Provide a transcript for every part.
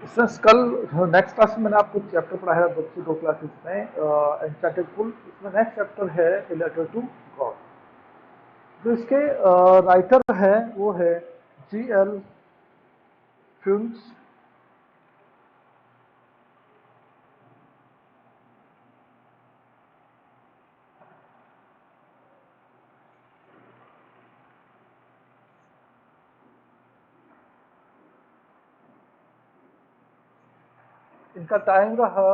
इसमें कल next class में मैंने आपको चैप्टर पढ़ाया दूसरी दो क्लासेस में एनचैंटेड फुल। इसमें नेक्स्ट चैप्टर है ए लेटर टू गॉड। जो इसके राइटर है वो है G.L. फिल्म्स। इनका टाइम रहा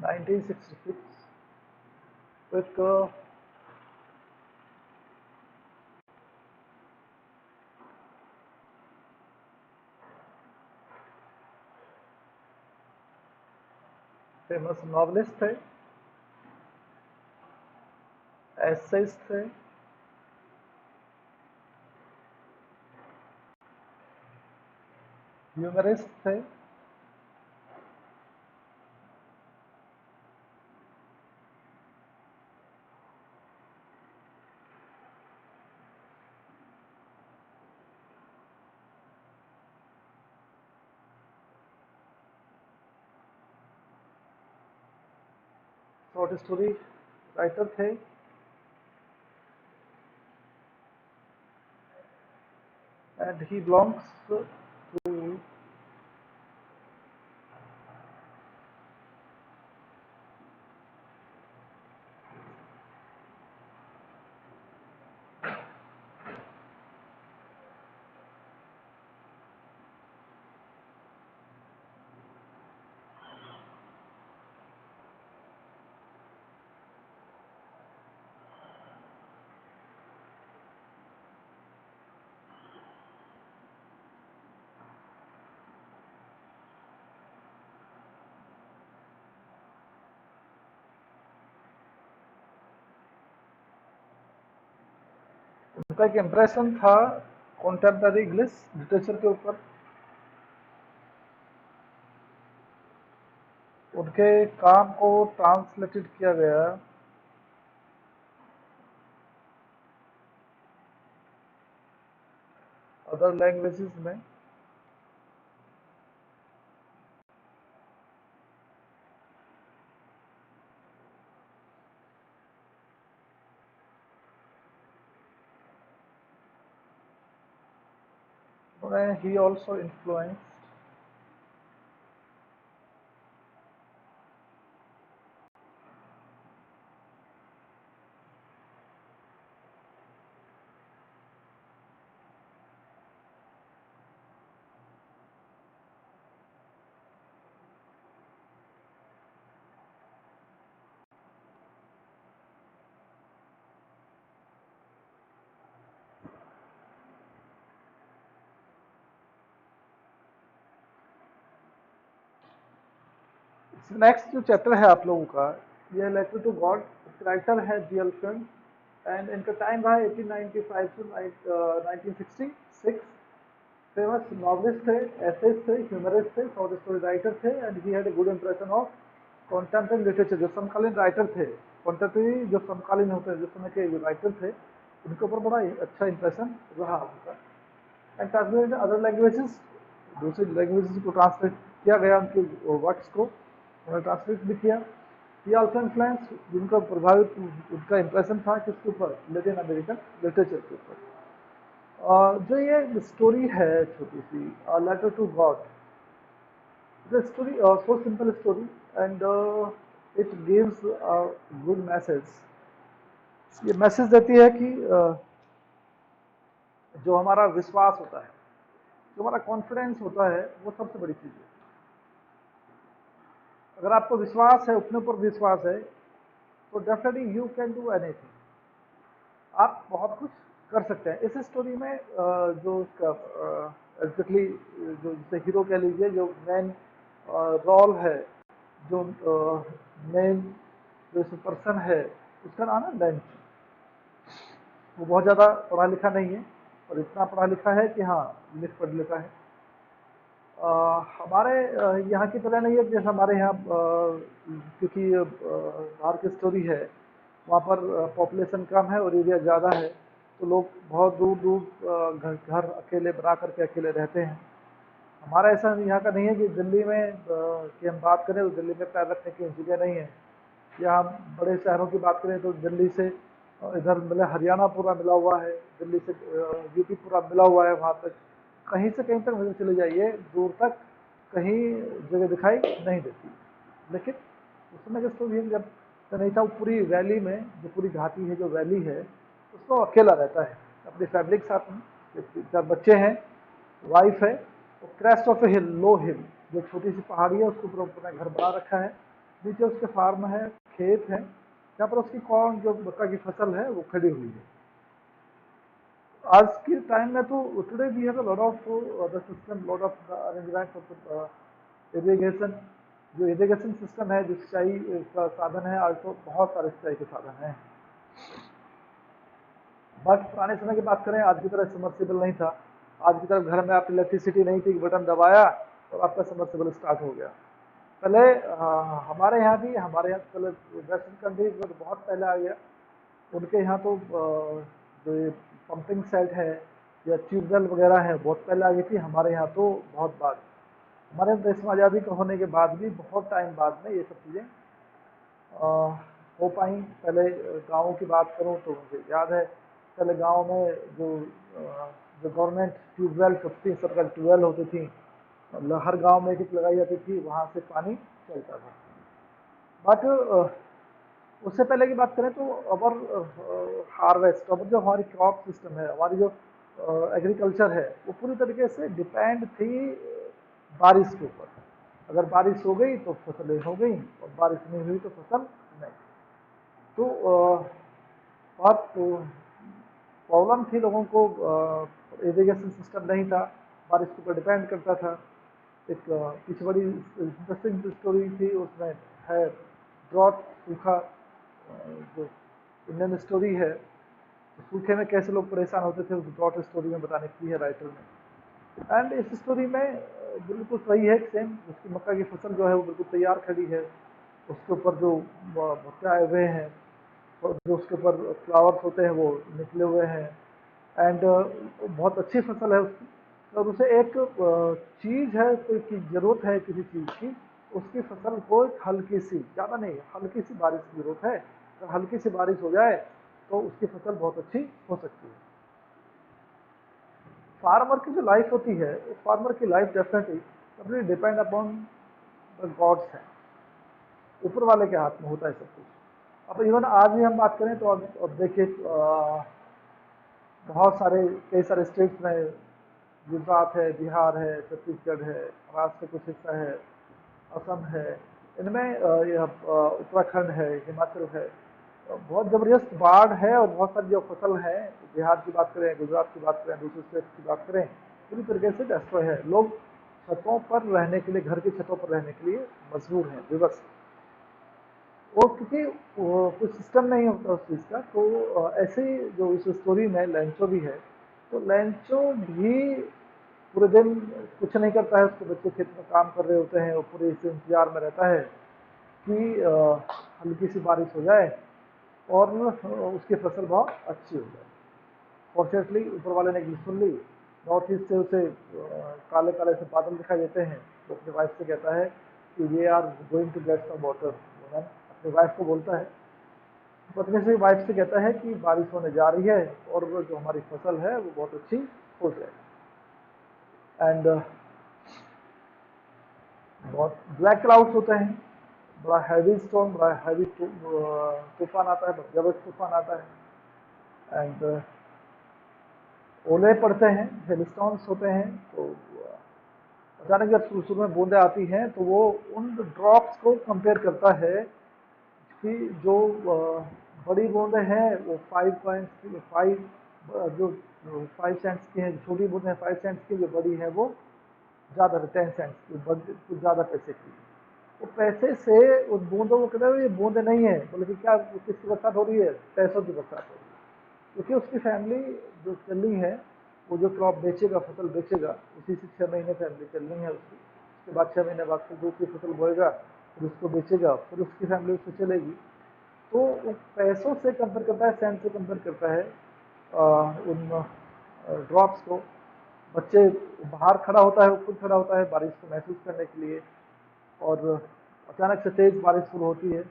1966 with फेमस नॉवलिस्ट थे, एसेइस्ट थे, ह्यूमरिस्ट थे, शॉर्ट स्टोरी राइटर थे, एंड ही बिलोंग्स टू उनका एक इम्प्रेशन था कॉन्टेम्पररी इंग्लिश लिटरेचर के ऊपर। उनके काम को ट्रांसलेटेड किया गया अदर लैंग्वेजेस में। उन्हें ही ऑल्सो इन्फ्लुएंस नेक्स्ट जो चैप्टर है आप लोगों का, ये लेटर टू गॉड। राइटर है G.L. फिल्म, एंड इनका टाइम रहा 1895 टू 1966। फेमस नॉवलिस्ट थे, एसेइस्ट थे, ह्यूमरिस्ट थे, शॉर्ट स्टोरी राइटर थे, and he had a good impression of contemporary literature. जो समकालीन राइटर थे, कॉन्टेम्परेरी जो समकालीन होते हैं, जिस समय के जो राइटर थे, उनके ऊपर बड़ा अच्छा इंप्रेशन रहा उनका। एंड ट्रांसलेटेड अदर लैंग्वेजेस, दूसरी लैंग्वेजेस को ट्रांसलेट किया गया, उनके वर्ड्स को उन्होंने ट्रांसलेट भी किया। ये ऑल्सो इन्फ्लुएंस, जिनका प्रभावित उनका इंप्रेशन था किसके ऊपर, लैटिन अमेरिकन लिटरेचर के ऊपर। जो ये स्टोरी है छोटी सी, letter to God, the story so simple story, and it gives a good message. ये मैसेज देती है कि जो हमारा विश्वास होता है, जो हमारा कॉन्फिडेंस होता है, वो सबसे बड़ी चीज़ है। अगर आपको विश्वास है, अपने ऊपर विश्वास है, तो definitely you can do anything. आप बहुत कुछ कर सकते हैं। इस स्टोरी में जो उसका एग्जैक्टली जो जैसे हीरो कह लीजिए, जो मेन रोल है, जो मेन जो पर्सन है, उसका नाम है बेंच। वो बहुत ज़्यादा पढ़ा लिखा नहीं है, और इतना पढ़ा लिखा है कि हाँ, लिख पढ़ लेता है। हमारे यहाँ की तरह नहीं है, जैसे हमारे यहाँ क्योंकि बाहर की स्टोरी है, वहाँ पर पॉपुलेशन कम है और एरिया ज़्यादा है, तो लोग बहुत दूर दूर घर घर अकेले बना करके अकेले रहते हैं। हमारा ऐसा यहाँ का नहीं है कि दिल्ली में की हम बात करें तो दिल्ली में पैर रखने की जगह नहीं है, या हम बड़े शहरों की बात करें तो दिल्ली से इधर मिला हरियाणा पूरा मिला हुआ है, दिल्ली से यूपी पूरा मिला हुआ है, वहाँ तक कहीं से कहीं तक मुझे चले जाइए दूर तक कहीं जगह दिखाई नहीं देती। लेकिन उस समय की स्टोरी है जब नहीं था, वो पूरी वैली में जो पूरी घाटी है जो वैली है उसको अकेला रहता है अपनी फैमिली के साथ में, 4 बच्चे हैं, वाइफ है, वो क्रेस्ट ऑफ ए हिल, लो हिल, जो छोटी सी पहाड़ी है उसके ऊपर अपना घर बना रखा है, नीचे उसके फार्म है, खेत है, जहाँ पर उसकी कॉर्न जो मक्का की फसल है वो खड़ी हुई है। आज के टाइम में तो today we have a lot of the system, lot of the arrangement of irrigation, जो इरिगेशन सिस्टम है, जो सिंचाई का साधन है, आज तो बहुत सारे सिंचाई के साधन हैं। बट पुराने समय की बात करें, आज की तरह समर्सिबल नहीं था, आज की तरह घर में आप इलेक्ट्रिसिटी नहीं थी, बटन दबाया और आपका समर्सिबल स्टार्ट हो गया। पहले हमारे यहाँ भी, हमारे यहाँ पहले वेस्टर्न कंट्रीज में तो बहुत पहले आ गया, उनके यहाँ तो जो ये पंपिंग सेट है या ट्यूबवेल वगैरह है बहुत पहले आ गई थी, हमारे यहाँ तो बहुत बाद, हमारे देश में आज़ादी का होने के बाद भी बहुत टाइम बाद में ये सब चीज़ें हो पाई। पहले गाँव की बात करूँ तो मुझे याद है, पहले गाँव में जो गवर्नमेंट ट्यूबवेल होती, सरकारी ट्यूबवेल होती थी, मतलब हर गांव में एक लगाई जाती थी, वहाँ से पानी चलता था। बट उससे पहले की बात करें तो अवर हार्वेस्ट, अब जो हमारी क्रॉप सिस्टम है, हमारी जो एग्रीकल्चर है, वो पूरी तरीके से डिपेंड थी बारिश के ऊपर। अगर बारिश हो गई तो फसलें हो गई और बारिश नहीं हुई तो फसल नहीं। तो बहुत प्रॉब्लम थी लोगों को, इरिगेशन सिस्टम नहीं था, बारिश के ऊपर डिपेंड करता था। एक पीछे बड़ी इंटरेस्टिंग स्टोरी थी उसमें है, ड्रॉट, सूखा, जो इंडियन स्टोरी है, तो सूखे में कैसे लोग परेशान होते थे, उस ड्रॉट स्टोरी में बताने की है राइटर ने। एंड इस स्टोरी में बिल्कुल सही है, सेम उसकी मक्का की फसल जो है वो बिल्कुल तैयार खड़ी है, उसके ऊपर जो भुट्टे आए हुए हैं और जो उसके ऊपर फ्लावर्स होते हैं वो निकले हुए हैं, एंड बहुत अच्छी फसल है उसकी। और उसे एक चीज़ है, कोई की ज़रूरत है किसी चीज़ की, उसकी फसल को एक हल्की सी, ज़्यादा नहीं, हल्की सी बारिश की ज़रूरत है, अगर हल्की सी बारिश हो जाए तो उसकी फसल बहुत अच्छी हो सकती है। फार्मर की जो लाइफ होती है, उस फार्मर की life definitely completely depend upon the gods है, ऊपर वाले के हाथ में होता है सब कुछ। अब इवन आज भी हम बात करें तो अब देखिए, बहुत सारे, कई सारे स्टेट्स में, गुजरात है, बिहार है, छत्तीसगढ़ है, महाराष्ट्र का कुछ हिस्सा है, असम है, इनमें उत्तराखंड है, हिमाचल है, बहुत ज़बरदस्त बाढ़ है और बहुत सारी जो फसल है, बिहार की बात करें, गुजरात की बात करें, दूसरे स्टेट की बात करें, पूरी तरीके से डिस्ट्रॉय है। लोग छतों पर रहने के लिए, घर की छतों पर रहने के लिए मजबूर हैं, विवश। वो क्योंकि कुछ सिस्टम नहीं होता उस चीज़ का, तो ऐसे ही जो इस स्टोरी में लैंचो भी है, तो लैंचो भी पूरे दिन कुछ नहीं करता है, उसके बच्चे खेत में काम कर रहे होते हैं, वो पूरे इस इंतजार में रहता है कि हल्की सी बारिश हो जाए और उसकी फसल बहुत अच्छी हो जाए। फॉर्चुनेटली ऊपर वाले ने एक सुन ली, नॉर्थ ईस्ट से उसे काले काले से बादल दिखाई देते हैं, तो अपनी वाइफ से कहता है कि we are going to get some water, अपनी वाइफ को बोलता है, पत्नी से वाइफ से कहता है कि बारिश होने जा रही है और वो जो हमारी फसल है वो बहुत अच्छी हो जाए। एंड बहुत ब्लैक क्लाउड्स होते हैं, बड़ा हैवी स्टॉर्म, बड़ा हैवी तूफान आता है, जबरदस्त तूफान आता है, एंड ओले पड़ते हैं, हेलस्टॉर्म्स होते हैं। तो अचानक जब शुरू शुरू में बूंदें आती हैं तो वो उन ड्रॉप्स को कंपेयर करता है कि जो बड़ी बूंदें हैं वो 5 जो 5 सेंट्स की हैं, छोटी बूंदें 5 सेंट्स की, जो बड़ी है वो ज़्यादा 10 सेंट्स की, कुछ ज़्यादा पैसे की। वो पैसे से उस बूंदों को कहते हैं ये बूंदे नहीं है, बोले कि क्या किसकी बरसात हो रही है, पैसों की बरसात हो रही है, क्योंकि उसकी फैमिली जो चलनी है, वो जो क्रॉप बेचेगा, फसल बेचेगा, उसी से 6 महीने फैमिली चलनी है उसकी। उसके बाद 6 महीने बाद फिर दूसरी फसल बोएगा, फिर उसको बेचेगा, फिर उसकी फैमिली उससे चलेगी। तो वो पैसों से कंपेयर करता है, सेंट से कंपेयर करता है उन ड्रॉप्स को। बच्चे बाहर खड़ा होता है, वो खुद खड़ा होता है बारिश को महसूस करने के लिए, और अचानक से तेज बारिश शुरू होती है,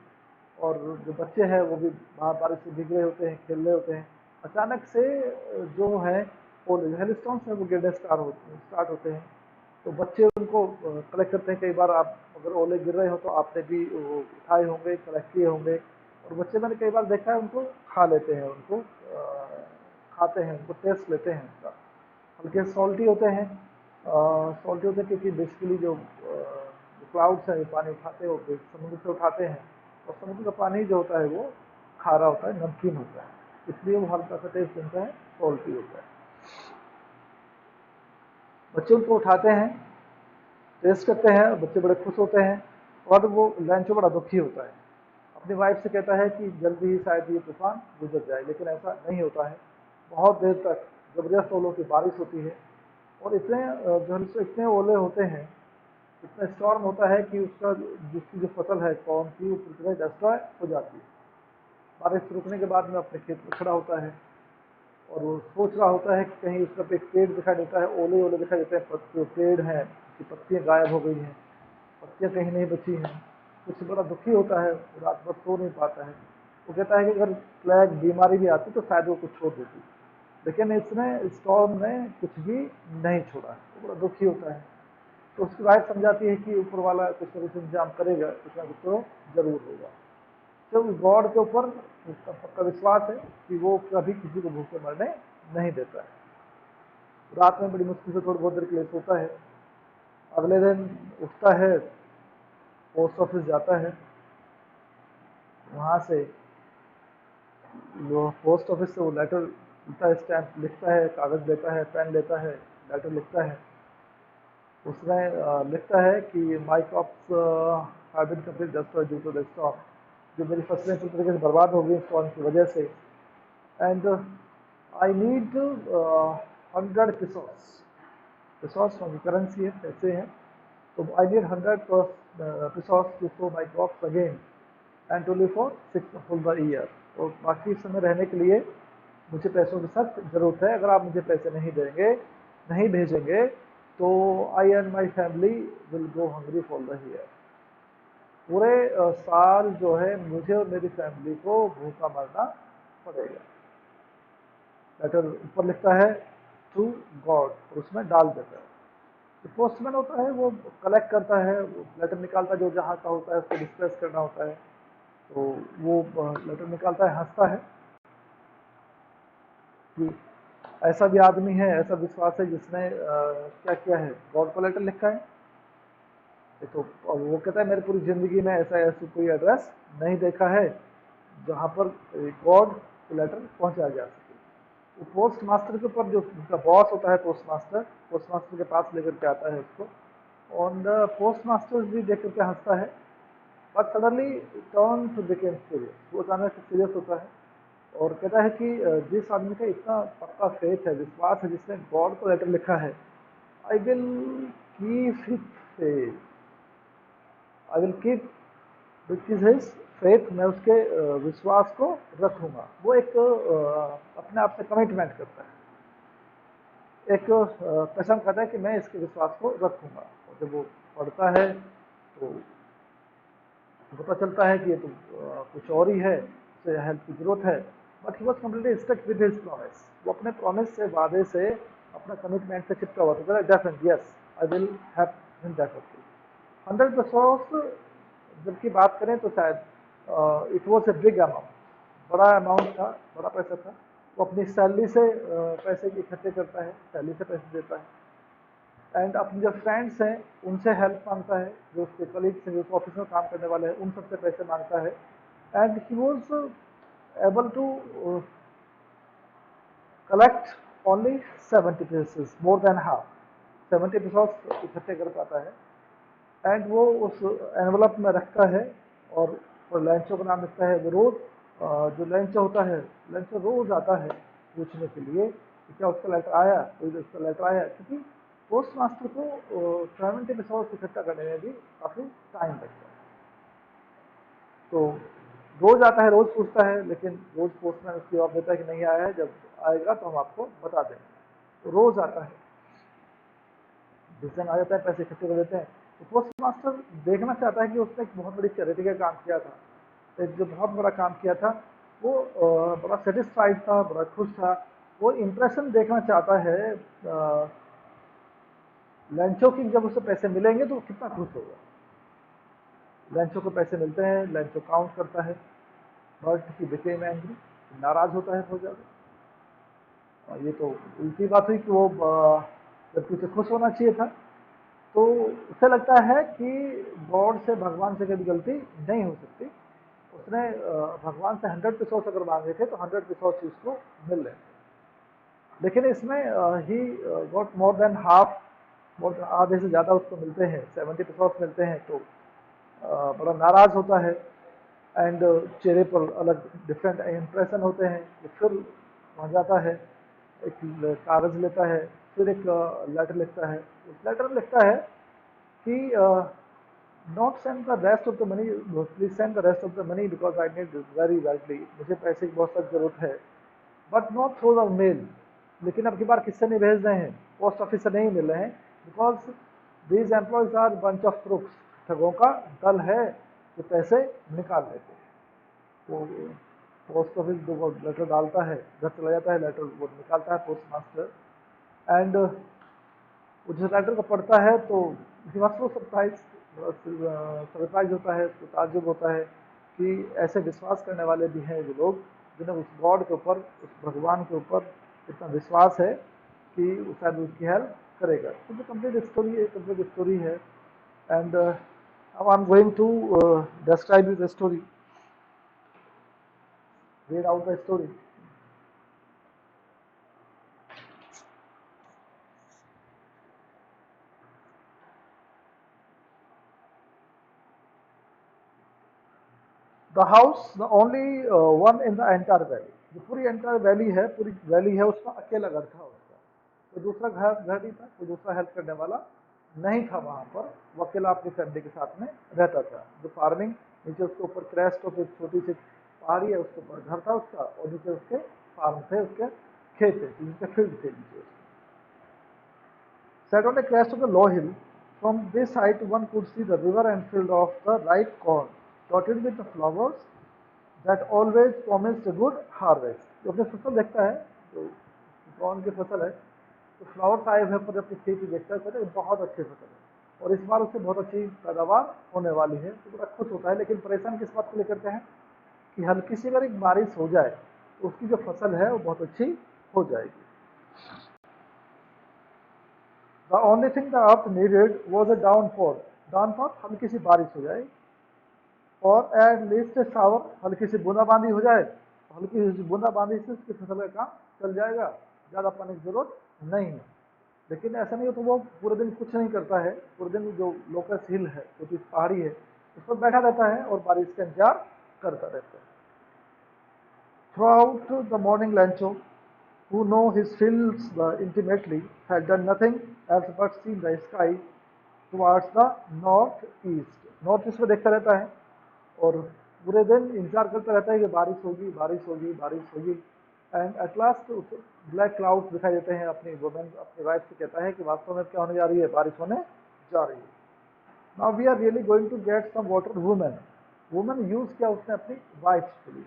और जो बच्चे हैं वो भी बाहर बारिश से भीग रहे होते हैं, खेल रहे होते हैं। अचानक से जो है वो हेल स्टोन्स है वो गिरने स्टार्ट होते हैं। तो बच्चे उनको कलेक्ट करते हैं। कई बार आप अगर ओले गिर रहे हो तो आपने भी वो उठाए होंगे, कलेक्ट किए होंगे, और बच्चे मैंने कई बार देखा है उनको खा लेते हैं, उनको खाते हैं, उनको टेस्ट लेते हैं उनका। हल्के सॉल्टी होते हैं, सॉल्टी होते हैं क्योंकि बेसिकली जो क्लाउड्स है पानी उठाते हैं, वो समुद्र से उठाते हैं, और समुद्र का पानी जो होता है वो खारा होता है, नमकीन होता है, इसलिए वो हल्का सा टेस्ट बनता है, सॉल्टी होता है। बच्चे उनको उठाते हैं, टेस्ट करते हैं, बच्चे बड़े खुश होते हैं, और वो लैंचो बड़ा दुखी होता है। अपनी वाइफ से कहता है कि जल्दी ही शायद ये तूफान गुजर जाए, लेकिन ऐसा नहीं होता है। बहुत देर तक जबरदस्त ओलों की बारिश होती है, और इतने इतने ओले होते हैं, इतना स्टॉर्म होता है कि उसका जिसकी जो फसल है कॉर्न की, वो पूरी तरह डिस्ट्रॉय हो जाती है। बारिश रुकने के बाद में अपने खेत में खड़ा होता है, और वो सोच रहा होता है कि कहीं उसका एक पेड़ दिखाई देता है, ओले ओले दिखाई देते हैं, जो पेड़ हैं उसकी पत्तियाँ गायब हो गई हैं, पत्तियाँ कहीं नहीं बची हैं। कुछ बड़ा दुखी होता है, रात भर सो नहीं पाता है। वो कहता है कि अगर प्लेग बीमारी भी आती तो शायद वो कुछ छोड़ देती, लेकिन इसने स्टॉर्म ने कुछ भी नहीं छोड़ा। वो बड़ा दुखी होता है। तो उसकी वाइफ समझाती है कि ऊपर वाला कुछ ना कुछ इंतजाम करेगा, कुछ ना कुछ तो जरूर होगा। तो गॉड के ऊपर उसका पक्का विश्वास है कि वो कभी किसी को भूखे मरने नहीं देता है। रात में बड़ी मुश्किल से थोड़ी बहुत देर के लिए सोता है। अगले दिन उठता है, पोस्ट ऑफिस जाता है, वहाँ से वो पोस्ट ऑफिस से वो लेटर लेता है, स्टैम्प लिखता है, कागज़ लेता है, पेन लेता है, लेटर लिखता है। उसमें लिखता है कि my crops have been complete destroyed due to the storm, जो मेरी फसलें पूरी तरीके से बर्बाद हो गई स्टॉर्म की वजह से। And I need 100 pesos, pesos की करेंसी है, पैसे हैं। तो I need 100 pesos to sow my crops again and to live for 6 full the year. और बाकी समय रहने के लिए मुझे पैसों की सख्त ज़रूरत है। अगर आप मुझे पैसे नहीं देंगे, नहीं भेजेंगे, तो I and my family will go hungry for the year. पूरे साल जो है मुझे और मेरी फैमिली को भूखा मरना पड़ेगा। लेटर ऊपर लिखता है टू गॉड, और उसमें डाल देता है। जो पोस्टमैन होता है वो कलेक्ट करता है, वो लेटर निकालता है, जो जहाँ का होता है उसको डिस्प्लेस करना होता है। तो वो लेटर निकालता है, हंसता है कि ऐसा भी आदमी है, ऐसा विश्वास है जिसने क्या किया है, गॉड को लेटर लिखा है। तो और वो कहता है मेरी पूरी ज़िंदगी में ऐसा ऐसा कोई एड्रेस नहीं देखा है जहाँ पर गॉड को लेटर पहुँचाया जा सके। वो पोस्ट मास्टर के ऊपर, जो उसका बॉस होता है पोस्ट मास्टर के पास लेकर के आता है उसको, और पोस्ट मास्टर भी देख करके हंसता है। But suddenly turn to became serious, वो अचानक से सीरियस होता है, और कहता है कि जिस आदमी का इतना पक्का फेथ है, विश्वास है, जिसने गॉड को लेटर लिखा है, I will keep his faith, I will keep which is his faith, मैं उसके विश्वास को रखूंगा। वो एक अपने आप से कमिटमेंट करता है, एक कसम खाता है कि मैं इसके विश्वास को रखूंगा। और जब वो पढ़ता है तो पता चलता है कि ये तो कुछ और ही है, उसे हेल्प की जरूरत है। But he was completely stuck with his promise, वो अपने प्रॉमिस से, वादे से, अपना कमिटमेंट से चिपका हुआ था। Definitely yes, I will have in definitely 100 pesos। जबकि बात करें तो शायद it was a big amount, बड़ा अमाउंट था, बड़ा पैसा था। वो अपनी सैलरी से पैसे इकट्ठे करता है, सैलरी से पैसे देता है, एंड अपने जो फ्रेंड्स हैं उनसे हेल्प मांगता है, जो उसके कलीग्स हैं, जो ऑफिस में काम करने वाले हैं, उन सबसे पैसे मांगता है। And he was able to collect only 70 pesos, more than half, 70 pesos इकट्ठे कर पाता है। एंड वो उस एनवलप में रखता है, और लंचो का नाम लिखता है। वो रोज जो लंच होता है, लंच रोज आता है पूछने के लिए कि क्या उसका लेटर आया, कोई उसका लेटर आया, क्योंकि पोस्ट मास्टर को 70 pesos इकट्ठा करने में भी काफ़ी टाइम लगता है। तो रोज आता है, रोज पूछता है, लेकिन रोज पोस्टमैन उसकी जवाब देता है कि नहीं आया है, जब आएगा तो हम आपको बता देंगे। तो रोज आता है, जिस दिन आ जाता है पैसे इकट्ठे कर देते हैं। तो पोस्ट मास्टर देखना चाहता है कि उसने एक बहुत बड़ी चैरिटी का काम किया था, एक जो बहुत बड़ा काम किया था वो बड़ा सेटिस्फाइड था, बड़ा खुश था। वो इम्प्रेशन देखना चाहता है लंचों की, जब उसे पैसे मिलेंगे तो वो कितना खुश होगा। लंचों को पैसे मिलते हैं, लंचों काउंट करता है, बट ही बिकेम एंग्री, नाराज होता है बहुत ज़्यादा। ये तो उल्टी बात हुई कि वो जबकि उसे खुश होना चाहिए था। तो उसे लगता है कि गॉड से, भगवान से कभी गलती नहीं हो सकती। उसने भगवान से 100 अगर मांगे थे तो 100 उसको मिल रहे थे, लेकिन इसमें ही got more than half, more आधे से ज़्यादा उसको मिलते हैं, 70 मिलते हैं। तो बड़ा नाराज़ होता है, एंड चेहरे पर अलग डिफरेंट इंप्रेशन होते हैं। तो फिर वहाँ जाता है, एक कागज़ लेता है, फिर एक लेटर लिखता है। उस लेटर में लिखता है कि not send the rest of the money, please send the rest of the money because I need very badly, मुझे पैसे की बहुत सख्त जरूरत है, but not through the mail. लेकिन अब की बार किससे नहीं भेज रहे हैं, पोस्ट ऑफिस से नहीं मिल रहे हैं, because these employees are bunch of crooks, ठगों का दल है जो पैसे निकाल लेते हैं। तो पोस्ट ऑफिस जो वो लेटर डालता है, घर चला जाता है, लेटर वो निकालता है पोस्ट मास्टर, एंड वो जिस लेटर को पढ़ता है तो सरप्राइज होता है, उसको ताज्जुब होता है कि ऐसे विश्वास करने वाले भी हैं जो लोग, जिन्हें उस गॉड के ऊपर, उस भगवान के ऊपर इतना विश्वास है कि वो शायद उसकी हेल्प करेगा। तो जो कंप्लीट स्टोरी है, एंड अब I am going to describe you the story, read out the story. The house the only one in the entire valley, जो पूरी एंटायर वैली है, पूरी वैली है, उसका अकेला घर था उसका। कोई दूसरा घर नहीं था, कोई दूसरा हेल्प करने वाला नहीं था वहाँ पर। वो अकेला अपनी फैमिली के साथ में रहता था। जो फार्मिंग, नीचे उसके ऊपर क्रेस्ट ऑफ एक छोटी सी पहाड़ी है, उसके ऊपर घर था उसका, और नीचे उसके फार्म थे, उसके खेत थे, जिसके फील्ड थे नीचे उसके। Sat on the crest of the low hill, from this height one could see the river and field of the ripe corn, dotted with the flowers that always promised a good harvest. जो अपने फसल देखता है, जो corn की फसल है, तो फ्लावर्स आए हुए पर अपनी खेती देखता है, कहते हैं बहुत अच्छी फसल है और इस बार उससे बहुत अच्छी पैदावार होने वाली है। तो बड़ा खुश होता है, लेकिन परेशान किस बात को लेकर के हैं कि हल्की सी अगर एक बारिश हो जाए तो उसकी जो फसल है वो बहुत अच्छी हो जाएगी। The only thing the earth needed was a downpour. Downpour हल्की सी बारिश हो जाए, और एट लीस्ट ए शावर, हल्की सी बूंदाबांदी हो जाए। हल्की सी बूंदाबांदी से उसकी फसल का काम चल जाएगा, ज़्यादा पानी की जरूरत नहीं है। लेकिन ऐसा नहीं हो तो वो पूरे दिन कुछ नहीं करता है, पूरे दिन जो लोकस हिल है, जो कि पहाड़ी है, उस पर बैठा रहता है और बारिश का इंतजार करता रहता है। Throughout the morning, Lancho, who know his fields intimately, had done nothing else but seen the sky towards the north east. North east में देखता रहता है और पूरे दिन इंतजार करता रहता है कि बारिश होगी, बारिश होगी, बारिश होगी। And at last black clouds दिखाई देते हैं। अपनी वुमेन, अपनी वाइफ से कहता है कि वास्तव में क्या होने जा रही है, बारिश होने जा रही है। Now we are really going to get some water. Women, women use किया उसने अपनी वाइफ के लिए।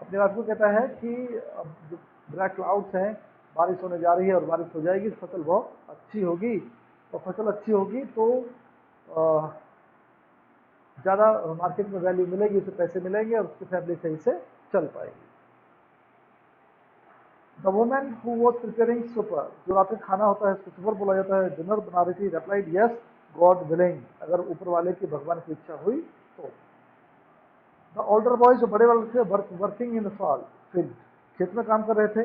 अपने आप को कहता है कि अब जो ब्लैक क्लाउड्स हैं, बारिश होने जा रही है और बारिश हो जाएगी, फसल बहुत अच्छी होगी, और फसल अच्छी होगी तो ज़्यादा मार्केट में वैल्यू मिलेगी, उसे पैसे मिलेंगे और उसकी फैमिली सही से चल पाएगी। The women who was preparing super, जो रात में खाना होता है उसको सुपर बोला जाता है, डिनर बना रही थी, रिप्लाइड यस गॉड विलिंग, अगर ऊपर वाले की, भगवान की इच्छा हुई तो। द ओल्डर बॉयज, जो बड़े वाले थे, working in the fall field, खेत में काम कर रहे थे।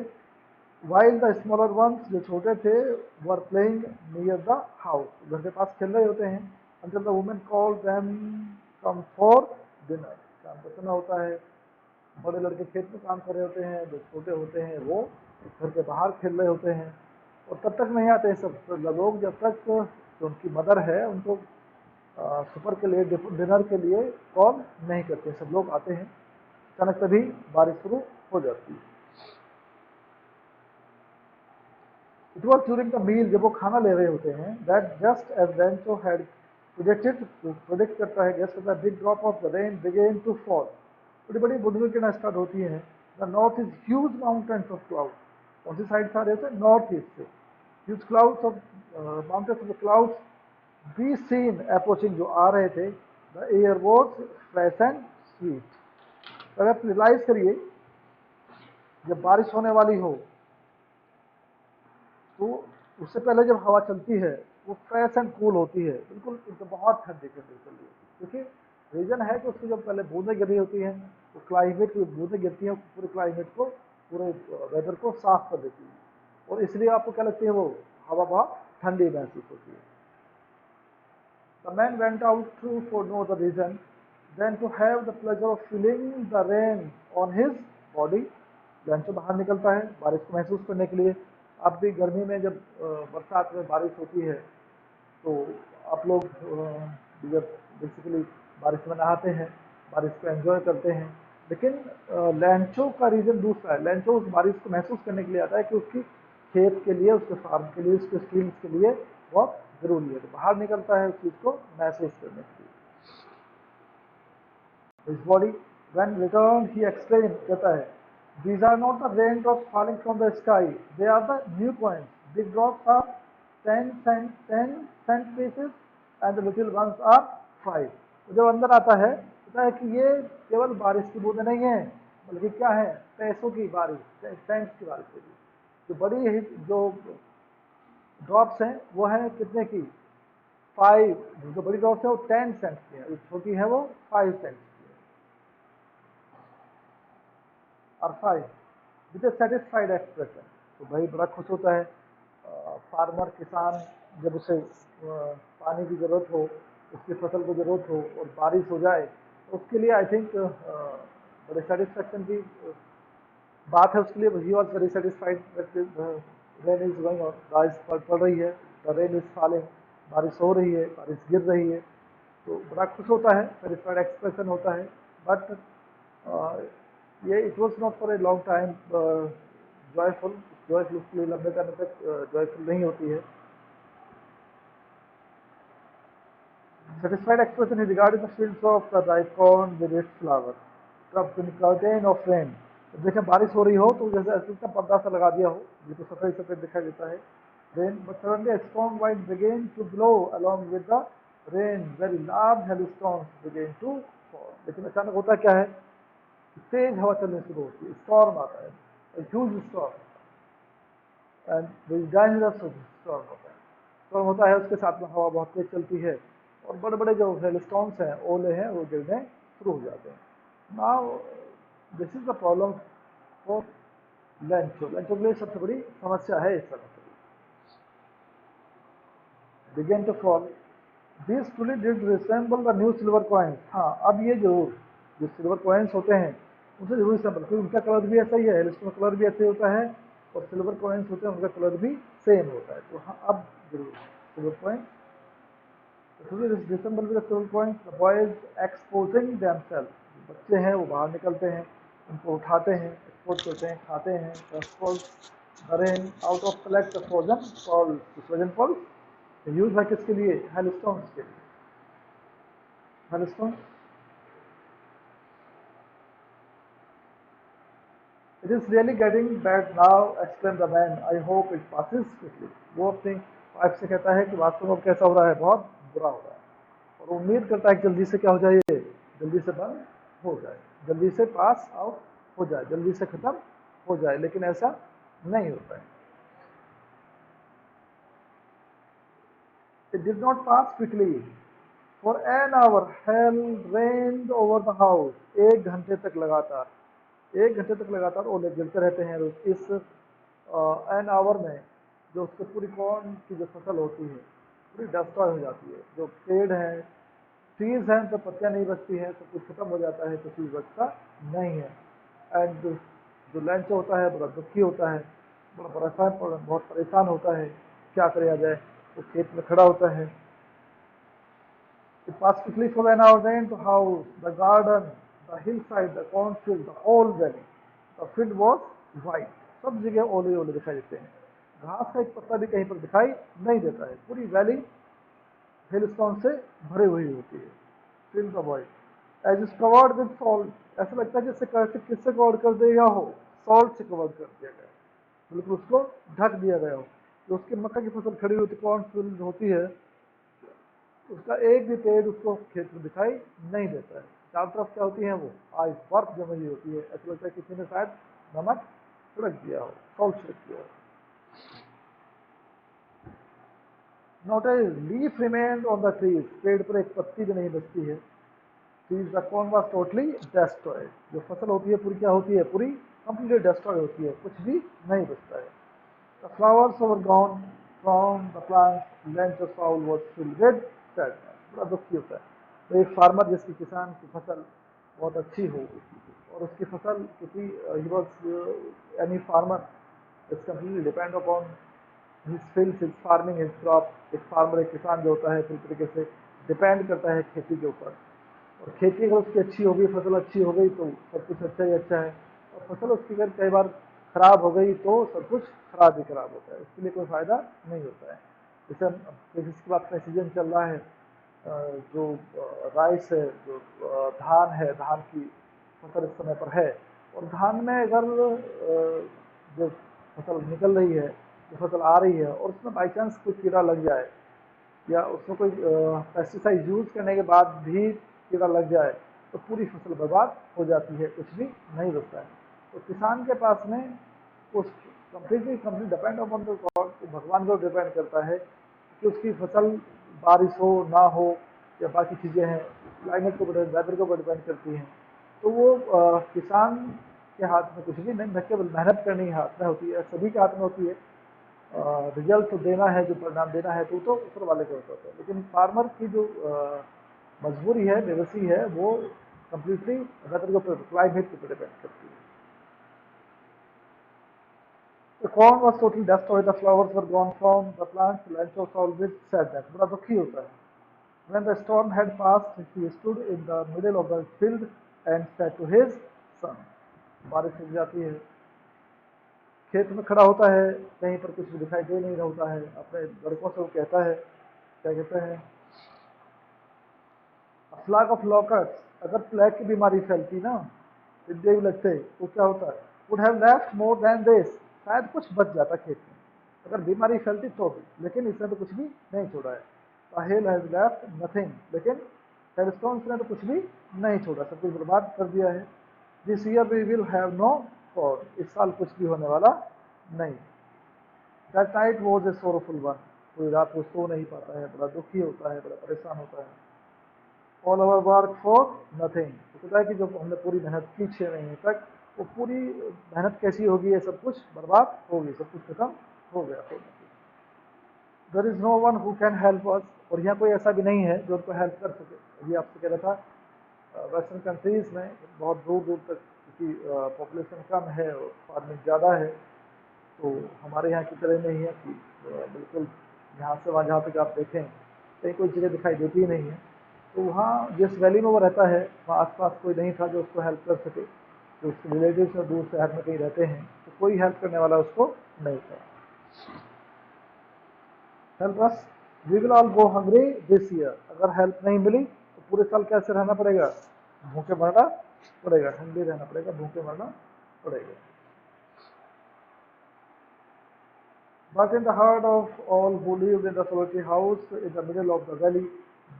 वाइल द स्मॉलर वंस, जो छोटे थे, were playing near the house, घर के पास खेल रहे होते हैं। Until the women call them come for dinner, शाम का समय होता है, बड़े लड़के खेत में काम कर रहे होते हैं, जो छोटे होते हैं वो घर के बाहर खेल रहे होते हैं। और तब तक नहीं आते सब लोग जब तक जो उनकी मदर है उनको सुपर के लिए डिनर के लिए कॉल नहीं करते, सब लोग आते हैं, अचानक तभी बारिश शुरू हो जाती है। It was during the meal, जब वो खाना ले रहे होते हैं, that just as Rancho had projected, project करता है just the big drop of the rain begin to fall, बड़ी बड़ी बूंदें गिरना स्टार्ट होती हैं। The north is huge mountains of cloud, कौन सी साइड से आ रहे होते हैं, नॉर्थ ईस्ट से, huge clouds of mountains of the clouds be seen approaching, जो आ रहे थे, the air was fresh and sweet. अगर आप रियलाइज करिए, जब बारिश होने वाली हो तो उससे पहले जब हवा चलती है वो फ्रेश एंड कूल होती है, बिल्कुल तो बहुत ठंडी ठंडी चल रही है, क्योंकि रीजन है कि उसकी जब पहले बूंदें गिरी होती हैं, तो क्लाइमेट की बूंदें गिरती हैं पूरे क्लाइमेट को, पूरे वेदर को साफ कर देती है, और इसलिए आपको क्या लगती है, वो हवा बहुत ठंडी महसूस होती है। The man went out for no other reason than to have the pleasure of feeling the rain on his body. Lunch बाहर निकलता है बारिश को महसूस करने के लिए। अब भी गर्मी में जब बरसात में बारिश होती है तो आप लोग जब बेसिकली बारिश में नहाते हैं, बारिश को एंजॉय करते हैं, लेकिन लैंचो का रीज़न दूसरा है। लैंचो उस बारिश को महसूस करने के लिए आता है कि उसकी खेत के लिए, उसके फार्म के लिए, उसके स्किल्स के लिए बहुत ज़रूरी है, तो बाहर निकलता है उस चीज़ को महसूस करने के लिए। His body, when returned, he explained, कहता है, these are not the raindrops falling from the sky, they are the new coins. Big drops are 10 cent pieces and the little ones are 5. तो जब अंदर आता है, कहता है कि ये केवल बारिश की बूंदें नहीं हैं, बल्कि क्या है, पैसों की बारिश, सेंट्स की बारिश है। जो बड़ी जो ड्रॉप्स हैं वो हैं कितने की, 5, जो बड़ी ड्रॉप्स है वो 10 सेंट्स की है, जो छोटी है वो 5 सेंट्स की है, और 5 विद ए सेटिस्फाइड एक्सप्रेशन। तो भाई बड़ा खुश होता है फार्मर, किसान, जब उसे पानी की ज़रूरत हो, उसकी फसल को ज़रूरत हो और बारिश हो जाए, तो उसके लिए आई थिंक बड़े सेटिस्फेक्शन की बात है उसके लिए। He was very satisfied that rain is going on, बारिश पड़ रही है, द रेन इज फॉलिंग, बारिश हो रही है, बारिश गिर रही है, तो बड़ा खुश होता है, सेटिस्फाइड एक्सप्रेशन होता है। बट ये it was not for a long time joyful, joyful उसके लिए लंबे टाइम तक जॉयफुल नहीं होती है। Satisfied expression is regarding the fields of the ripe corn with its flower, cupped in curtain of rain. देखें बारिश हो रही हो तो जैसे ऐसे का पर्दा सा लगा दिया हो, ये तो सफेद सफेद दिखाई देता है rain, but suddenly a strong wind began to blow along with the rain, very large hailstones began to fall. लेकिन अचानक होता क्या है, तेज हवा चलनी शुरू होती है, स्टॉर्म आता है, huge storm, and dangerous storm होता है, स्टॉर्म होता है, उसके साथ में हवा बहुत तेज चलती है और बड़े बड़े जो हेलस्टॉन्स हैं, ओले हैं, वो गिरने शुरू हो जाते हैं। Now this is the problem for Lancho, Lancho के लिए सबसे बड़ी समस्या है इस समय। Begin to fall, this truly did resemble the new silver coins. हाँ, अब ये जरूर जो सिल्वर कॉइन्स होते हैं उनसे जरूर रिसेंबल, क्योंकि उनका कलर भी ऐसा ही है, हेलस्टोन का कलर भी ऐसे होता है और सिल्वर कॉइन्स होते हैं उनका कलर भी सेम होता है, तो हाँ अब जरूर silver coins resemble with silver coins. The boys exposing themselves, बच्चे हैं वो बाहर निकलते हैं, उनको उठाते हैं, एक्सपोज करते हैं, खाते हैं। The rain out of collect frozen fall, frozen fall use है किसके लिए, हेलस्टोन्स के लिए, hailstone. It is really getting bad now, exclaimed the man. I hope it passes quickly. वो अपनी वाइफ से कहता है कि वास्तव में कैसा हो रहा है, बहुत बुरा हो रहा है, और उम्मीद करता है कि जल्दी से क्या हो जाए, जल्दी से बंद हो जाए, जल्दी से पास आउट हो जाए, जल्दी से खत्म हो जाए, लेकिन ऐसा नहीं होता है। It did not pass quickly. For an hour, hell rained over the house. 1 घंटे तक लगातार, 1 घंटे तक लगातार ओले गिरते रहते हैं। इस एन आवर में जो उसके पूरी कॉर्न की जो फसल होती है पूरी डिस्ट्रॉय हो जाती है। जो पेड़ हैं, ट्रीज हैं, तो पत्तियां नहीं बचती हैं, सब कुछ खत्म हो जाता है, तो चीज़ बचता नहीं है। एंड जो लंच होता है बड़ा दुखी होता है, बड़ा परेशान, बहुत परेशान होता है, क्या किया जाए, तो खेत में खड़ा होता है। It passed quickly from an ordained house, the garden, the hillside, the cornfield, the whole valley. The field was white. सब जगह ओले ओले दिखाई देते हैं, घास का एक पत्ता भी कहीं पर दिखाई नहीं देता है, पूरी वैली हिलस्टोन से भरी हुई होती है। Field the white edge is covered with salt, ऐसा लगता है जैसे कैसे किससे कवर कर दिया हो, सॉल्ट से कवर कर दिया गया, बिल्कुल उसको ढक दिया गया हो। जो उसकी मक्का की फसल खड़ी होती कॉर्न फील्ड होती है, उसका एक भी पेड़ उसको खेत में दिखाई नहीं देता है। चारों तरफ क्या होती है, वो आइस बर्फ जमी हुई होती है, ऐसा लगता है किसी ने शायद नमक छिड़क दिया हो, सॉल्ट छिड़क दिया हो। Not a leaf remained on the trees, पेड़ पर एक पत्ती भी नहीं बचती है। Trees the corn was totally destroyed, जो फसल होती है पूरी क्या होती है, पूरी कंप्लीटली डिस्ट्रॉय होती है, कुछ भी नहीं बचता है। The flowers were gone from the plants, land of Saul was filled with sadness, बड़ा दुखी होता है। तो एक फार्मर जिसकी किसान की फसल बहुत अच्छी हो, और उसकी फसल क्योंकि he was any farmer is completely depend upon his fields, his farming, his crop. एक फार्मर एक किसान जो होता है पूरी तरीके से डिपेंड करता है खेती के ऊपर, और खेती अगर उसकी अच्छी हो गई, फसल अच्छी हो गई तो सब कुछ अच्छा ही अच्छा है, और फसल उसकी अगर कई बार खराब हो गई तो सब कुछ खराब ही खराब होता है, उसके लिए कोई फायदा नहीं होता है। जैसे हम जिसके बाद का सीजन चल रहा है, जो राइस है, जो धान है, धान की फसल इस समय पर है, और धान में अगर जो फसल निकल रही है, जो फसल आ रही है, और उसमें बाई चांस कोई कीड़ा लग जाए, या उसमें कोई पेस्टिसाइड यूज करने के बाद भी कीड़ा लग जाए, तो पूरी फसल बर्बाद हो जाती है, कुछ भी नहीं बचता है। तो किसान के पास में उस completely complete depend upon the God, भगवान को डिपेंड करता है कि उसकी फसल बारिश हो ना हो, या बाकी चीज़ें हैं क्लाइमेट को वेदर के ऊपर डिपेंड करती हैं। तो वो किसान के हाथ में कुछ भी नहीं, न केवल मेहनत करनी हाथ में होती है, सभी के हाथ में होती है, रिजल्ट तो देना है, जो परिणाम देना है तो ऊपर वाले के ऊपर होता है। लेकिन फार्मर की जो मजबूरी है, बेबसी है, वो कम्प्लीटली वेदर के ऊपर, क्लाइमेट के ऊपर डिपेंड करती है। The corn was totally destroyed, the flowers were gone from the plants, the land was all with sadness, बड़ा दुखी होता है। When the storm had passed, he stood in the middle of the field and said to his son, बारिश रुक जाती है, खेत में खड़ा होता है, कहीं पर कुछ भी दिखाई दे नहीं रहा होता है, अपने लड़कों से वो कहता है, क्या कहते हैं, फ्लैग ऑफ लॉकर्स, अगर प्लेग की बीमारी फैलती ना, टिड्डे भी लगते, तो क्या होता है, would have left more than this, शायद कुछ बच जाता खेत में, अगर बीमारी फैलती तो भी, लेकिन इसने तो कुछ भी नहीं छोड़ा है। साहिल हैज लेफ्ट नथिंग, लेकिन हेलस्टोन्स ने तो कुछ भी नहीं छोड़ा, सब कुछ बर्बाद कर दिया है। This year we will have no corn, इस साल कुछ भी होने वाला नहीं। That night was a sorrowful one, पूरी रात वो सो नहीं पाता है, बड़ा दुखी होता है, बड़ा परेशान होता है। All our work for nothing, तो कहता है कि जो हमने पूरी मेहनत की 6 महीने तक, वो पूरी मेहनत कैसी होगी, ये सब कुछ बर्बाद होगी, सब कुछ खत्म हो गया। There is no one who can help us, और यहाँ कोई ऐसा भी नहीं है जो उनको हेल्प कर सके। अभी आपसे कह रहा था वेस्टर्न कंट्रीज में बहुत दूर दूर तक, क्योंकि पॉपुलेशन कम है और फार्मिंग ज़्यादा है, तो हमारे यहाँ की तरह नहीं है कि बिल्कुल यहाँ से वहाँ जहाँ तक आप देखें कहीं कोई जगह दिखाई देती ही नहीं है। तो वहाँ जिस वैली में वो रहता है, वहाँ आसपास कोई नहीं था जो उसको हेल्प कर सके, जो उसके रिलेटिव्स और दूर शहर में कहीं रहते हैं, तो कोई हेल्प करने वाला उसको नहीं था। Help us, we will all go hungry this year, अगर हेल्प नहीं मिली तो पूरे साल कैसे रहना पड़ेगा, भूखे मरना पड़ेगा, हंग्री रहना पड़ेगा, भूखे मरना पड़ेगा। But in the heart of all who lived in the solitary house in the middle of the valley,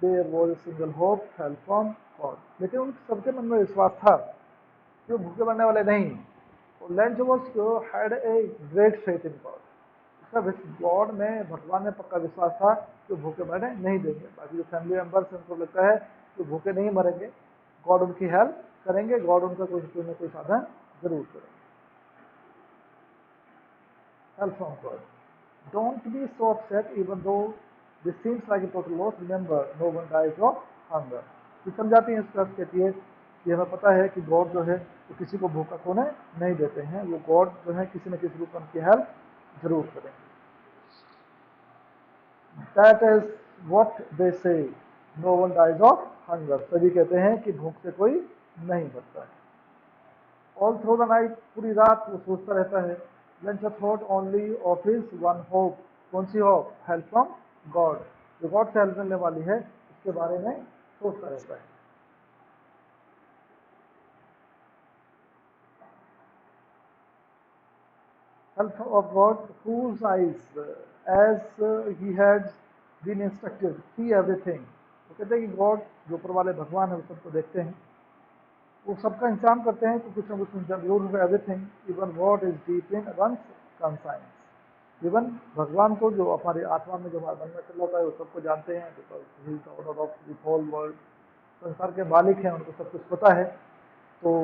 there was a single hope, help from God. लेकिन उन सबके मन में विश्वास था कि वो भूखे मरने वाले नहीं, और Lencho was had a great faith in God, उसका गॉड में, भगवान में पक्का विश्वास था कि वो भूखे मरने नहीं देंगे। बाकी जो फैमिली मेंबर्स हैं उनको लगता है कि भूखे नहीं मरेंगे, गॉड उनकी हेल्प करेंगे, गॉड उनका कोई ना कोई साधन जरूर करेंगे। Help from God. Don't be so upset even though this seems like a total loss. Remember, no one dies of hunger. ये समझाती है, इसका कहती है कि हमें पता है कि गॉड जो है वो किसी को भूखा सोने नहीं देते हैं, वो गॉड जो है किसी न किसी रूप में उनकी हेल्प जरूर करेंगे। That is what they say. No one dies of hunger, सभी कहते हैं कि भूख से कोई नहीं मरता है। ऑल थ्रू द नाइट, पूरी रात वो सोचता रहता है। Lunch thought only of his one hope, कौन see hope? Help from God, जो गॉड से हेल्प मिलने वाली है उसके बारे में सोचता रहता है। Help of God, whose eyes, as he had been instructed, see everything। वो कहते हैं कि गॉड, जो ऊपर वाले भगवान है, वो सबको देखते हैं, वो सबका इंतजाम करते हैं, तो कुछ ना कुछ जरूर होगा। Everything even God is deep in one's conscience. Even भगवान को, जो हमारी आत्मा में, जो हमारे मन में चल रहा है, वो सबको जानते हैं, because he is the owner of the whole world. संसार के मालिक हैं, उनको सब कुछ पता है। तो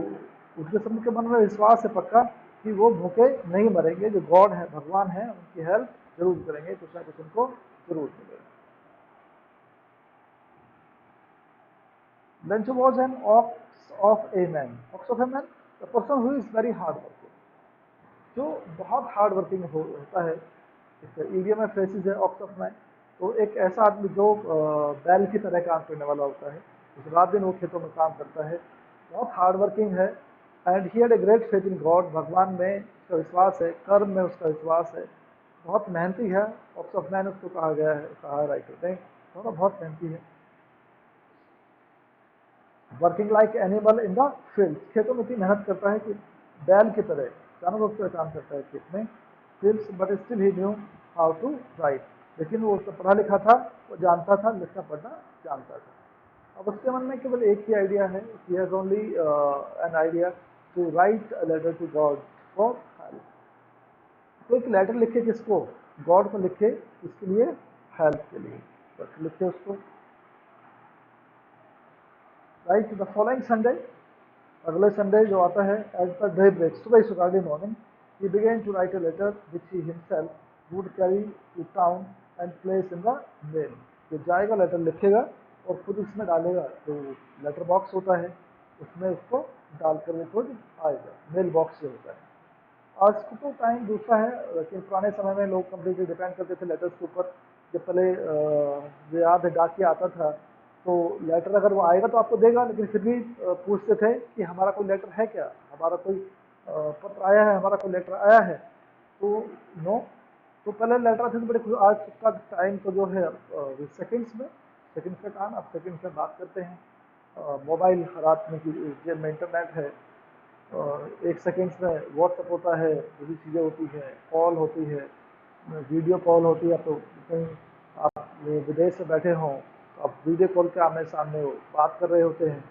उनके सबके मन में विश्वास है पक्का कि वो भूखे नहीं मरेंगे। जो गॉड है, भगवान है, उनकी हेल्प जरूर करेंगे, कुछ ना कुछ उनको जरूर मिलेगा। Lencho was an ox of a man. Ox of a man, the person who is very hard working, जो बहुत हार्ड वर्किंग होता है। इसका ईडियम में फ्रेसिस है ऑक्स ऑफ मैन। तो एक ऐसा आदमी जो बैल की तरह काम करने वाला होता है, उस रात दिन वो खेतों में काम करता है, बहुत हार्ड वर्किंग है। And he had a great faith in God, भगवान में उसका विश्वास है, कर्म में उसका विश्वास है, बहुत मेहनती है। ऑक्स ऑफ मैन उसको कहा गया है, कहा राइटर ने, थोड़ा बहुत मेहनती है। Working like animal in the field, खेतों में इतनी मेहनत करता है कि बैल की तरह जानवरों की तरह काम करता है खेत में। Fields, but still he knew how to write, लेकिन वो उसका पढ़ा लिखा था, वो जानता था, लिखना पढ़ना जानता था। अब उसके मन में केवल एक ही आइडिया है, he has only an idea to write a letter to God for help. तो एक लेटर लिखे, किसको? गॉड को लिखे, इसके लिए, हेल्प के लिए। बस लिखे उसको। राइट द फॉलोइंग संडे, अगले संडे जो आता है, एज पर डे ब्रेक, सुबह सुबह early morning, he began to write a letter which he himself would carry to town and place in the mail. जो जाएगा लेटर लिखेगा और खुद उसमें डालेगा, जो लेटर बॉक्स होता है उसमें उसको डालकर वो खुद आएगा। मेल बॉक्स जो होता है। आज का तो टाइम दूसरा है, लेकिन पुराने समय में लोग कम्प्लीटली डिपेंड करते थे लेटर्स के ऊपर। जब पहले जो याद है डाकिया आता था, तो लेटर अगर वो आएगा तो आपको देगा, लेकिन फिर भी पूछते थे कि हमारा कोई लेटर है क्या, हमारा कोई पत्र आया है, हमारा कोई लेटर आया है। तो नो। तो पहले लेटर आते थे बड़े खुश। आज का टाइम तो जो है सेकंड्स में, सेकंड्स का काम, आप सेकंड्स में बात करते हैं। मोबाइल हाथ में की जेब में इंटरनेट है, एक सेकेंड्स में व्हाट्सअप होता है, दूसरी चीज़ें होती हैं, कॉल होती है, वीडियो कॉल होती है। तो कहीं आप विदेश से बैठे हों तो आप वीडियो कॉल के आमने सामने वो बात कर रहे होते हैं।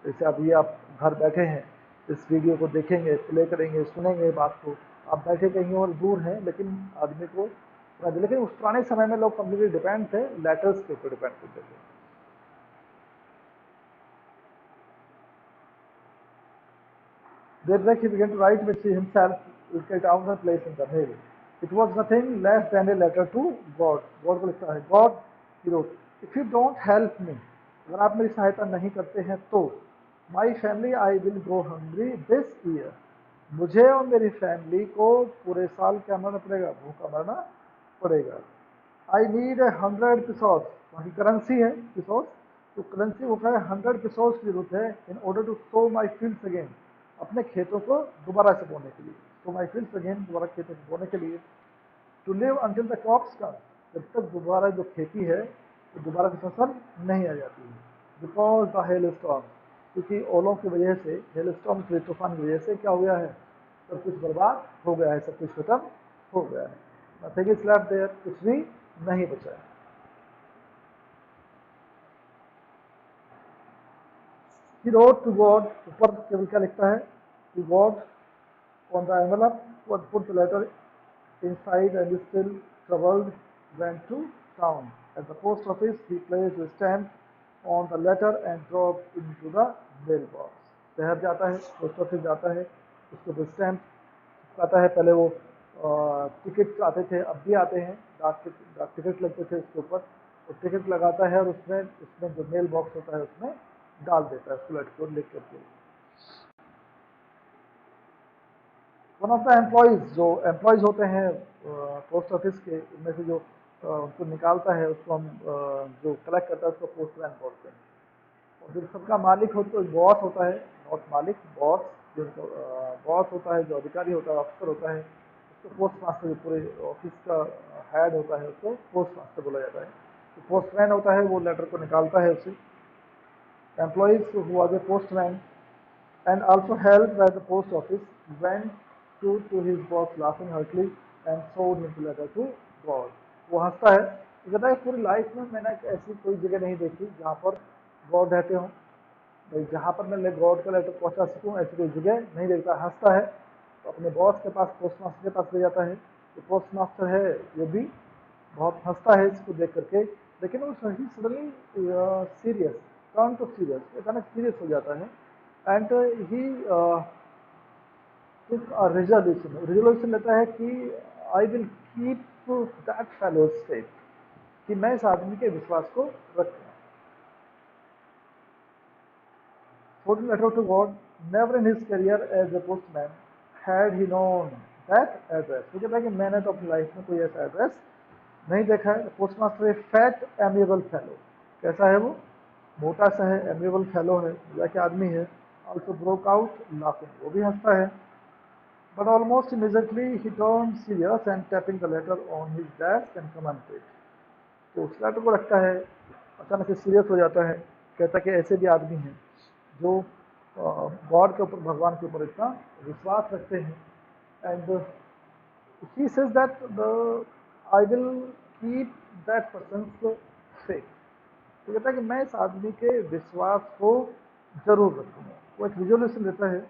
जैसे अभी आप घर बैठे हैं, इस वीडियो को देखेंगे, प्ले करेंगे, सुनेंगे बात को। आप बैठे कहीं और दूर हैं, लेकिन आदमी को, लेकिन उस पुराने समय में लोग कम्प्लीटली डिपेंड थे, लेटर्स के ऊपर डिपेंड करते थे। Daybreak he began to write, which he himself would get out and place in the mail. It was nothing less than a letter to God. God को लिखता है, God, he wrote, if you don't help me, अगर आप मेरी सहायता नहीं करते हैं तो, my family I will go hungry this year। मुझे और मेरी फैमिली को पूरे साल क्या मरना पड़ेगा? भूखा मरना पड़ेगा। आई नीड 100 पिसोस, वहाँ की करेंसी है पिसोस, तो करेंसी होता है 100 पिसोस की जरूरत है, in order to sow my fields again, अपने खेतों को दोबारा से बोने के लिए। सो माई फील्ड्स अगेन, दोबारा खेतों को बोने के लिए। To live until the crops come, जब तक दोबारा जो खेती है तो दोबारा की फसल नहीं आ जाती है। बिकॉज द हेल स्टॉर्म, क्योंकि ओलों की वजह से, हेल स्टॉर्म के तूफान की वजह से क्या हो गया है? सब कुछ बर्बाद हो गया है, सब कुछ खत्म हो गया है। नथिंग इज लेफ्ट देयर, कुछ भी नहीं बचा है। He wrote to God, ऊपर केवल क्या लिखता है? To God on the envelope, put the letter inside and still troubled, went to town. At the post office, he placed a stamp on the letter and dropped into the mailbox। शहर जाता है, post office जाता है, उसके ऊपर stamp आता है। पहले वो टिकट आते थे, अब भी आते हैं, डाक टिकट लगते थे उसके ऊपर, और टिकट लगाता है और उसमें उसमें जो मेल बॉक्स होता है उसमें डाल देता है उसको, लटको लिख करके। वन ऑफ द एम्प्लॉयज़, जो एम्प्लॉयज़ होते हैं पोस्ट ऑफिस के, उनमें से जो उसको निकालता है, उसको हम जो कलेक्ट करता है उसको पोस्टमैन बोलते हैं। और जो सबका मालिक हो तो बॉस होता है, नॉट मालिक, बॉस, जो बॉस होता है, जो अधिकारी होता है, अफसर होता है, उसको पोस्ट मास्टर, जो पूरे ऑफिस का हेड होता है उसको पोस्ट मास्टर बोला जाता है। तो पोस्टमैन होता है, वो लेटर को निकालता है उसे। Employees who was a postman and also helped by the post office went to his boss laughing heartily and showed him the letter to God. वो हंसता है, तो कहता है पूरी लाइफ में मैंने ऐसी कोई जगह नहीं देखी जहाँ पर गॉड रहते हों, भाई जहाँ पर मैं गॉड का लेटर पहुँचा सकूँ, ऐसी कोई जगह नहीं देखता। हंसता है तो अपने बॉस के पास, पोस्ट मास्टर के पास ले जाता है। तो पोस्ट मास्टर है वो भी बहुत हंसता है इसको देख करके, लेकिन वो suddenly serious, turn to serious, अचानक सीरियस हो जाता है। एंड ही रिजोल्यूशन रिजोल्यूशन लेता है कि I will keep that fellows faith, कि मैं इस आदमी के विश्वास को रखूंगा। Quoting letter to God, never in his career as a postman had he known that address. तो कहता है कि मैंने तो अपनी लाइफ में कोई ऐसा एड्रेस नहीं देखा है। पोस्ट मास्टर ए फैट एमिएबल फेलो, कैसा है वो, मोटा सा है, एमिएबल फेलो है, या कि आदमी है। ऑल्सो ब्रोक आउट लाफिंग, वो भी हंसता है। But almost immediately he turned serious and tapping the letter on his desk and commented. तो उस लेटर को रखता है, अचानक से सीरियस हो जाता है, कहता है कि ऐसे भी आदमी हैं जो गॉड के ऊपर, भगवान के ऊपर इतना विश्वास रखते हैं। And he says that I will keep that person's faith. तो कहता है कि मैं इस आदमी के विश्वास को जरूर रखूंगा। वो एक रिजोल्यूशन लेता है।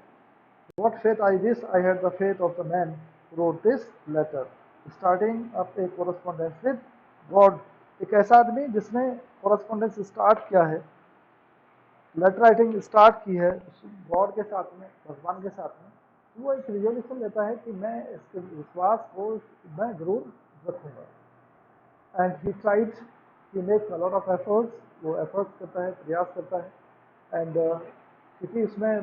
What faith I wish I had the faith of the man who wrote this letter, starting up a correspondence with God. एक ऐसा आदमी जिसने correspondence स्टार्ट किया है, लेटर राइटिंग स्टार्ट की है गॉड के साथ में, भगवान के साथ में। वो एक रिजोल्यूशन लेता है कि मैं इसके विश्वास को मैं जरूर रखूंगा। And he tried, he makes a lot of efforts, वो एफर्ट्स करता है, प्रयास करता है। एंड क्योंकि उसमें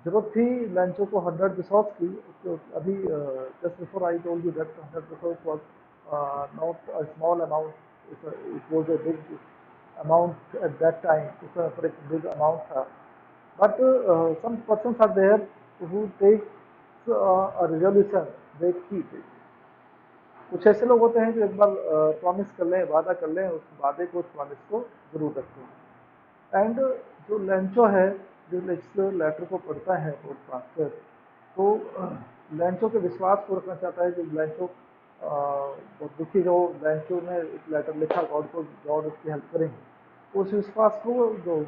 जरूरत थी लंचो को 100 बिसॉस की, तो अभी just before I told you that 100 बिसॉस was not a small amount, it was a big amount at that time, उस समय पर एक बिग अमाउंट था। But some persons are there who takes a resolution, they keep it. कुछ ऐसे लोग होते हैं जो एक बार प्रॉमिस कर लें, वादा कर लें, उस वादे को, उस प्रॉमिस को जरूर रखते हैं। एंड जो लेंचो है, जो इस लेटर को पढ़ता है पोस्ट मास्टर, तो लेंचो के विश्वास को रखना चाहता है। जो लेंचो बहुत दुखी, जो लेंचो ने एक लेटर लिखा गॉड को, गॉड उसकी हेल्प करेंगे, उस विश्वास को जो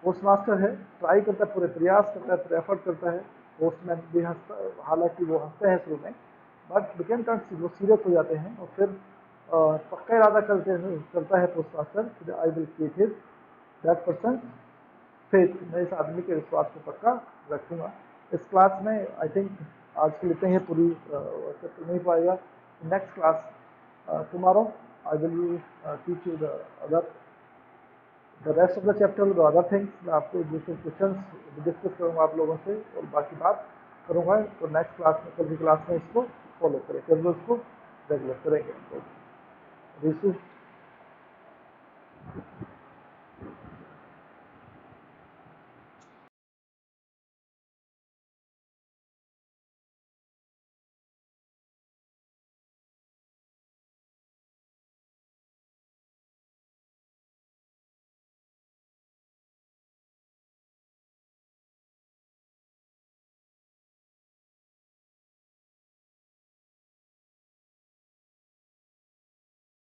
पोस्ट मास्टर है ट्राई करता है, पूरे प्रयास करता है, पूरे एफर्ट करता है। पोस्टमैन भी हंसता, हालांकि वो हंसते हैं शुरू में, बट बिकेम टर्न, वो सीरियस हो जाते हैं। और फिर पक्का इरादा करता है post master, I will keep his that person faith, मैं इस आदमी के विश्वास को पक्का रखूंगा। इस क्लास में आई थिंक आज के लेते हैं, पूरी वैसे तो नहीं पाएगा। Next class tomorrow I will teach you the rest of the chapter, the other things. मैं आपको दूसरे क्वेश्चंस डिस्कस करूंगा आप लोगों से, और बाकी बात करूंगा। तो नेक्स्ट क्लास में, कल की क्लास में इसको फॉलो करें, फिर उसको रेगुलर करेंगे। रिसु